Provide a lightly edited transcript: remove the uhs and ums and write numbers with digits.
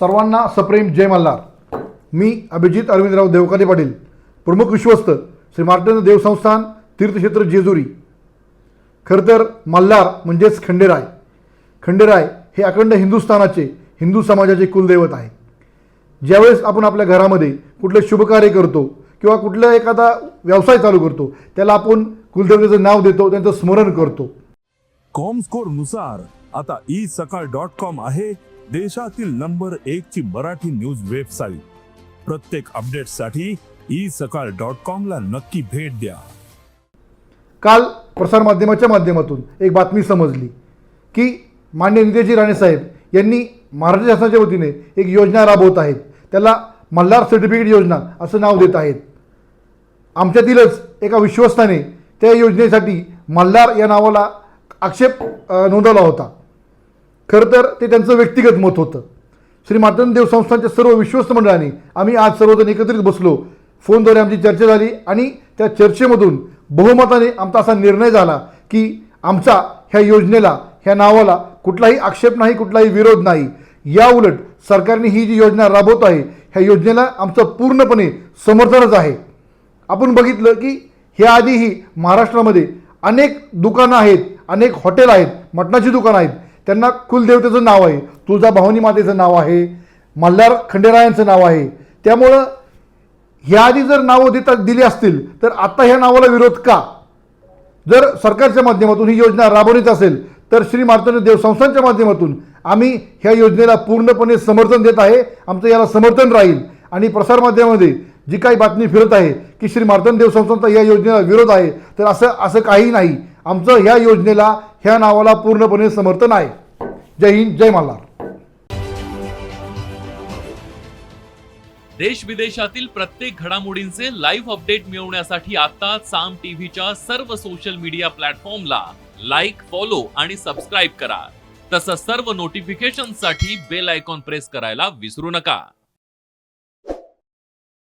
सर्वांना सप्रेम जय मल्हार। मी अभिजित अरविंदराव देवकाते पाटील, प्रमुख विश्वस्त श्री मार्तंड देवसंस्थान तीर्थक्षेत्र जेजुरी। खरं तर मल्हार म्हणजेच खंडेराय। खंडेराय हे अखंड हिंदुस्थानाचे हिंदू समाजाचे कुलदैवत आहे। ज्यावेळेस आपण आपल्या घरामध्ये कुठले शुभकार्य करतो किंवा कुठला एखादा व्यवसाय चालू करतो, त्याला आपण कुलदेवतेचं नाव देतो, त्यांचं स्मरण करतो। कॉमस्कोर नुसार आता isakal.com आहे देशातील नंबर 1 ची मराठी न्यूज वेबसाईट। प्रत्येक अपडेटसाठी isakal.com ला नक्की भेट द्या। काल प्रसारमाध्यमाच्या माध्यमातून एक बातमी समजली की माननीय नितेशजी राणे साहेब यांनी महाराष्ट्र शासनाच्या वतीने एक योजना राबवत आहेत, त्याला मल्हार सर्टिफिकेट योजना असं नाव देत आहेत। आमच्यातीलच एका विश्वस्ताने त्या योजनेसाठी मल्हार या नावाला आक्षेप नोंदवला होता। खरं तर ते त्यांचं व्यक्तिगत मत होतं। श्री मार्तंड देवसंस्थानच्या सर्व विश्वस्त मंडळांनी आम्ही आज सर्वजण एकत्रित बसलो, फोनद्वारे आमची चर्चा झाली आणि त्या चर्चेमधून बहुमताने आमचा असा निर्णय झाला की आमचा ह्या योजनेला, ह्या नावाला कुठलाही आक्षेप नाही, कुठलाही विरोध नाही। या उलट सरकारने ही जी योजना राबवत आहे, ह्या योजनेला आमचं पूर्णपणे समर्थनच आहे। आपण बघितलं की ह्या आधीही महाराष्ट्रामध्ये अनेक दुकानं आहेत, अनेक हॉटेल आहेत, मटणाची दुकानं आहेत, त्यांना कुलदेवतेचं नाव आहे, तुळजाभवानी मातेचं नाव आहे, मल्हार खंडेरायांचं नाव आहे। त्यामुळं ह्या आधी जर नावं दिली असतील तर आता ह्या नावाला विरोध का? जर सरकारच्या माध्यमातून ही योजना राबवण्यात असेल तर श्री मार्तंड देवसंस्थानच्या माध्यमातून आम्ही ह्या योजनेला पूर्णपणे समर्थन देत आहे। आमचं याला समर्थन राहील। आणि प्रसारमाध्यमामध्ये जी काही बातमी फिरत आहे की श्री मार्तंड देवसंस्थानचा या योजनेला विरोध आहे, तर असं काही नाही। आमचं ह्या योजनेला, ह्या नावाला पूर्णपणे समर्थन आहे। जय हिंद, जय मल्हार। देश विदेशातील प्रत्येक घडामोडींचे लाईव्ह अपडेट मिळवण्यासाठी आता साम टीव्हीच्या सर्व सोशल मीडिया प्लॅटफॉर्मला लाईक, फॉलो आणि सबस्क्राईब करा। तसंच सर्व नोटिफिकेशनसाठी बेल आयकॉन प्रेस करायला विसरू नका।